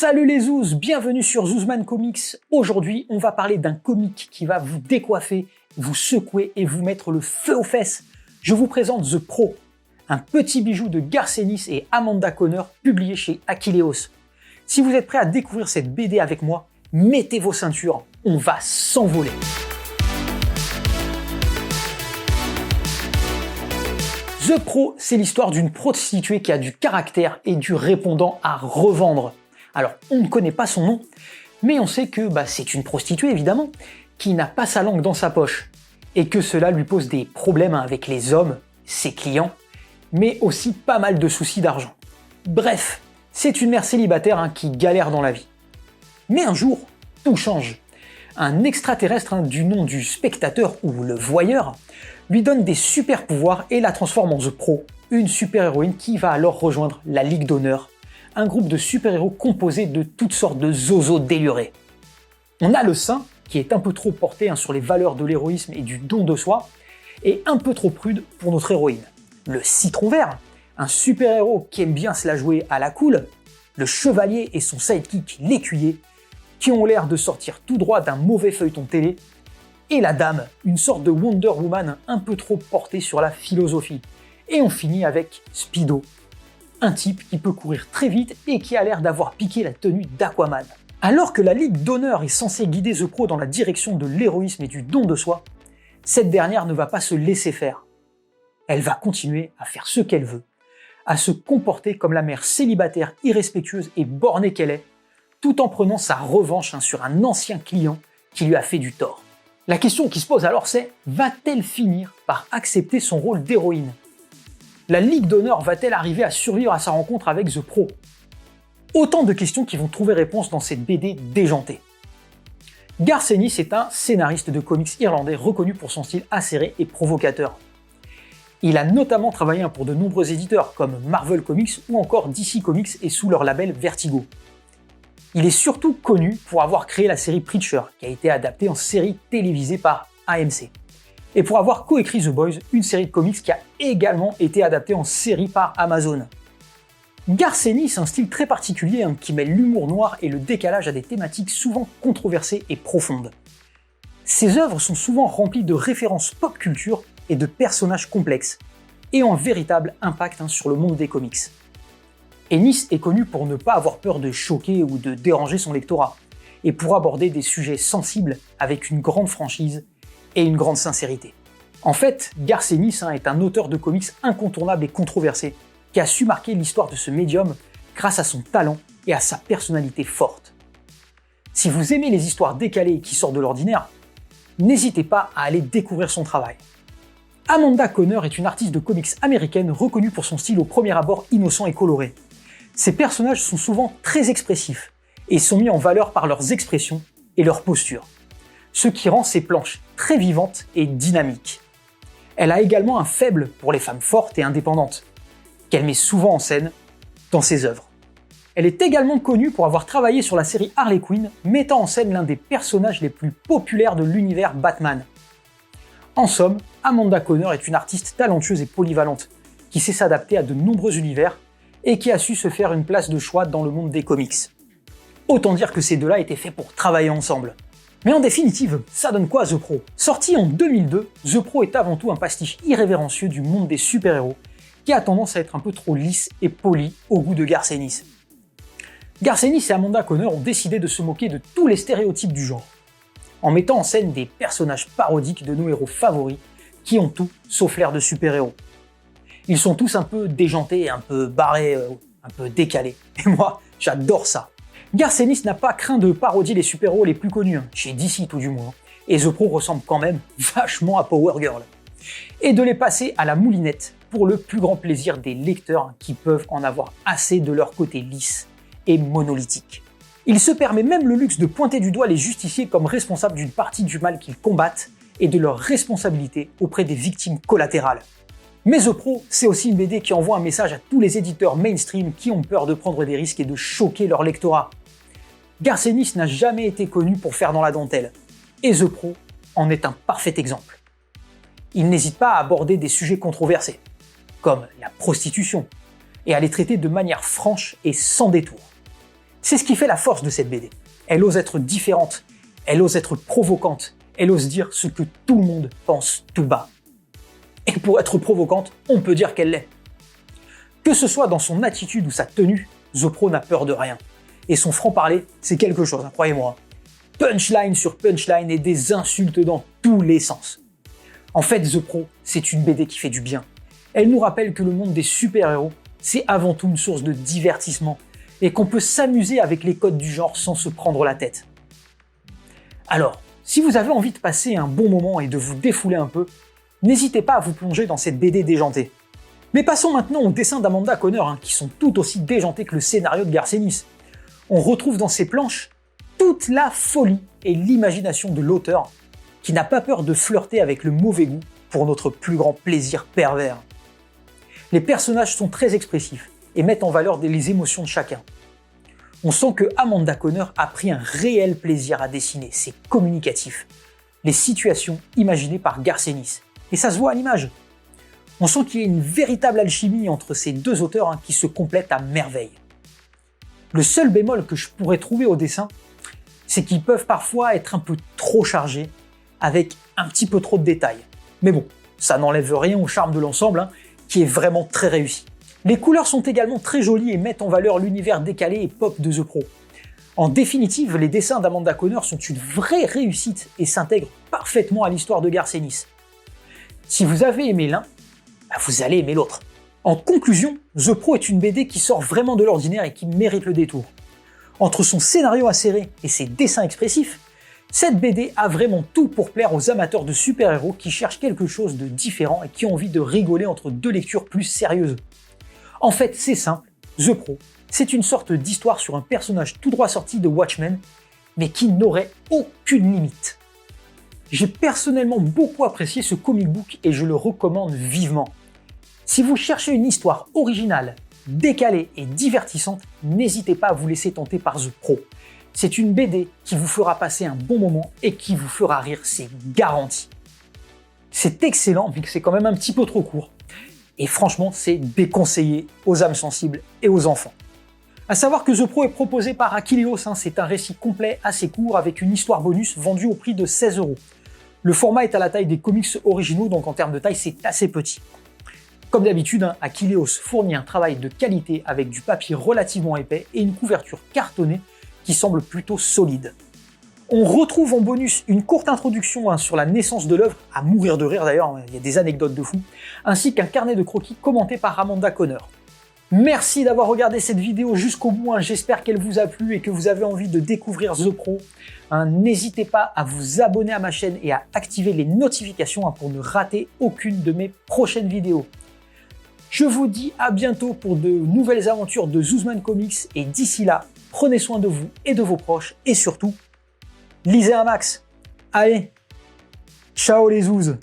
Salut les zouz, bienvenue sur Zouzman Comics. Aujourd'hui, on va parler d'un comic qui va vous décoiffer, vous secouer et vous mettre le feu aux fesses. Je vous présente The Pro, un petit bijou de Garth Ennis et Amanda Conner publié chez Achilleos. Si vous êtes prêts à découvrir cette BD avec moi, mettez vos ceintures, on va s'envoler. The Pro, c'est l'histoire d'une prostituée qui a du caractère et du répondant à revendre. Alors, on ne connaît pas son nom, mais on sait que c'est une prostituée, évidemment, qui n'a pas sa langue dans sa poche, et que cela lui pose des problèmes avec les hommes, ses clients, mais aussi pas mal de soucis d'argent. Bref, c'est une mère célibataire qui galère dans la vie. Mais un jour, tout change. Un extraterrestre du nom du spectateur ou le voyeur lui donne des super pouvoirs et la transforme en The Pro, une super-héroïne qui va alors rejoindre la Ligue d'honneur, un groupe de super-héros composé de toutes sortes de zozos délurés. On a le Saint, qui est un peu trop porté sur les valeurs de l'héroïsme et du don de soi, et un peu trop prude pour notre héroïne. Le Citron Vert, un super-héros qui aime bien se la jouer à la cool, le Chevalier et son sidekick l'Écuyer, qui ont l'air de sortir tout droit d'un mauvais feuilleton télé, et la Dame, une sorte de Wonder Woman un peu trop portée sur la philosophie. Et on finit avec Speedo, un type qui peut courir très vite et qui a l'air d'avoir piqué la tenue d'Aquaman. Alors que la Ligue d'honneur est censée guider The Pro dans la direction de l'héroïsme et du don de soi, cette dernière ne va pas se laisser faire. Elle va continuer à faire ce qu'elle veut, à se comporter comme la mère célibataire irrespectueuse et bornée qu'elle est, tout en prenant sa revanche sur un ancien client qui lui a fait du tort. La question qui se pose alors c'est, va-t-elle finir par accepter son rôle d'héroïne ? La Ligue d'honneur va-t-elle arriver à survivre à sa rencontre avec The Pro ? Autant de questions qui vont trouver réponse dans cette BD déjantée. Garth Ennis est un scénariste de comics irlandais reconnu pour son style acéré et provocateur. Il a notamment travaillé pour de nombreux éditeurs comme Marvel Comics ou encore DC Comics et sous leur label Vertigo. Il est surtout connu pour avoir créé la série Preacher, qui a été adaptée en série télévisée par AMC. Et pour avoir coécrit The Boys, une série de comics qui a également été adaptée en série par Amazon. Garth Ennis a un style très particulier qui mêle l'humour noir et le décalage à des thématiques souvent controversées et profondes. Ses œuvres sont souvent remplies de références pop culture et de personnages complexes, et ont un véritable impact sur le monde des comics. Ennis est connu pour ne pas avoir peur de choquer ou de déranger son lectorat, et pour aborder des sujets sensibles avec une grande franchise et une grande sincérité. En fait, Garth Ennis est un auteur de comics incontournable et controversé, qui a su marquer l'histoire de ce médium grâce à son talent et à sa personnalité forte. Si vous aimez les histoires décalées qui sortent de l'ordinaire, n'hésitez pas à aller découvrir son travail. Amanda Conner est une artiste de comics américaine reconnue pour son style au premier abord innocent et coloré. Ses personnages sont souvent très expressifs et sont mis en valeur par leurs expressions et leurs postures, ce qui rend ses planches très vivantes et dynamiques. Elle a également un faible pour les femmes fortes et indépendantes, qu'elle met souvent en scène dans ses œuvres. Elle est également connue pour avoir travaillé sur la série Harley Quinn, mettant en scène l'un des personnages les plus populaires de l'univers Batman. En somme, Amanda Conner est une artiste talentueuse et polyvalente, qui sait s'adapter à de nombreux univers et qui a su se faire une place de choix dans le monde des comics. Autant dire que ces deux-là étaient faits pour travailler ensemble. Mais en définitive, ça donne quoi The Pro ? Sorti en 2002, The Pro est avant tout un pastiche irrévérencieux du monde des super-héros, qui a tendance à être un peu trop lisse et poli au goût de Garth Ennis. Garth Ennis et Amanda Conner ont décidé de se moquer de tous les stéréotypes du genre, en mettant en scène des personnages parodiques de nos héros favoris, qui ont tout sauf l'air de super-héros. Ils sont tous un peu déjantés, un peu barrés, un peu décalés. Et moi, j'adore ça. Garth Ennis n'a pas craint de parodier les super-héros les plus connus, chez DC tout du moins, et The Pro ressemble quand même vachement à Power Girl. Et de les passer à la moulinette pour le plus grand plaisir des lecteurs qui peuvent en avoir assez de leur côté lisse et monolithique. Il se permet même le luxe de pointer du doigt les justiciers comme responsables d'une partie du mal qu'ils combattent et de leur responsabilité auprès des victimes collatérales. Mais The Pro, c'est aussi une BD qui envoie un message à tous les éditeurs mainstream qui ont peur de prendre des risques et de choquer leur lectorat. Garth Ennis n'a jamais été connu pour faire dans la dentelle, et The Pro en est un parfait exemple. Il n'hésite pas à aborder des sujets controversés, comme la prostitution, et à les traiter de manière franche et sans détour. C'est ce qui fait la force de cette BD. Elle ose être différente, elle ose être provocante, elle ose dire ce que tout le monde pense tout bas. Et pour être provocante, on peut dire qu'elle l'est. Que ce soit dans son attitude ou sa tenue, The Pro n'a peur de rien. Et son franc-parler, c'est quelque chose, hein, croyez-moi. Punchline sur punchline et des insultes dans tous les sens. En fait, The Pro, c'est une BD qui fait du bien. Elle nous rappelle que le monde des super-héros, c'est avant tout une source de divertissement et qu'on peut s'amuser avec les codes du genre sans se prendre la tête. Alors, si vous avez envie de passer un bon moment et de vous défouler un peu, n'hésitez pas à vous plonger dans cette BD déjantée. Mais passons maintenant aux dessins d'Amanda Conner, hein, qui sont tout aussi déjantés que le scénario de Garcenis. On retrouve dans ces planches toute la folie et l'imagination de l'auteur, qui n'a pas peur de flirter avec le mauvais goût pour notre plus grand plaisir pervers. Les personnages sont très expressifs et mettent en valeur les émotions de chacun. On sent que Amanda Conner a pris un réel plaisir à dessiner, c'est communicatif. Les situations imaginées par Garcenis, et ça se voit à l'image. On sent qu'il y a une véritable alchimie entre ces deux auteurs, hein, qui se complètent à merveille. Le seul bémol que je pourrais trouver au dessin, c'est qu'ils peuvent parfois être un peu trop chargés, avec un petit peu trop de détails. Mais bon, ça n'enlève rien au charme de l'ensemble, hein, qui est vraiment très réussi. Les couleurs sont également très jolies et mettent en valeur l'univers décalé et pop de The Pro. En définitive, les dessins d'Amanda Conner sont une vraie réussite et s'intègrent parfaitement à l'histoire de Garcenis. Si vous avez aimé l'un, vous allez aimer l'autre. En conclusion, The Pro est une BD qui sort vraiment de l'ordinaire et qui mérite le détour. Entre son scénario acéré et ses dessins expressifs, cette BD a vraiment tout pour plaire aux amateurs de super-héros qui cherchent quelque chose de différent et qui ont envie de rigoler entre deux lectures plus sérieuses. En fait, c'est simple, The Pro, c'est une sorte d'histoire sur un personnage tout droit sorti de Watchmen, mais qui n'aurait aucune limite. J'ai personnellement beaucoup apprécié ce comic book et je le recommande vivement. Si vous cherchez une histoire originale, décalée et divertissante, n'hésitez pas à vous laisser tenter par The Pro. C'est une BD qui vous fera passer un bon moment et qui vous fera rire, c'est garanti. C'est excellent, mais c'est quand même un petit peu trop court. Et franchement, c'est déconseillé aux âmes sensibles et aux enfants. A savoir que The Pro est proposé par Akileos, hein, c'est un récit complet assez court avec une histoire bonus vendue au prix de 16 €. Le format est à la taille des comics originaux, donc en termes de taille, c'est assez petit. Comme d'habitude, hein, Akileos fournit un travail de qualité avec du papier relativement épais et une couverture cartonnée qui semble plutôt solide. On retrouve en bonus une courte introduction, hein, sur la naissance de l'œuvre, à mourir de rire d'ailleurs, il y a des anecdotes de fou, ainsi qu'un carnet de croquis commenté par Amanda Conner. Merci d'avoir regardé cette vidéo jusqu'au bout, hein, j'espère qu'elle vous a plu et que vous avez envie de découvrir The Pro. N'hésitez pas à vous abonner à ma chaîne et à activer les notifications, hein, pour ne rater aucune de mes prochaines vidéos. Je vous dis à bientôt pour de nouvelles aventures de Zouzman Comics et d'ici là, prenez soin de vous et de vos proches et surtout, lisez un max. Allez, ciao les zouzes.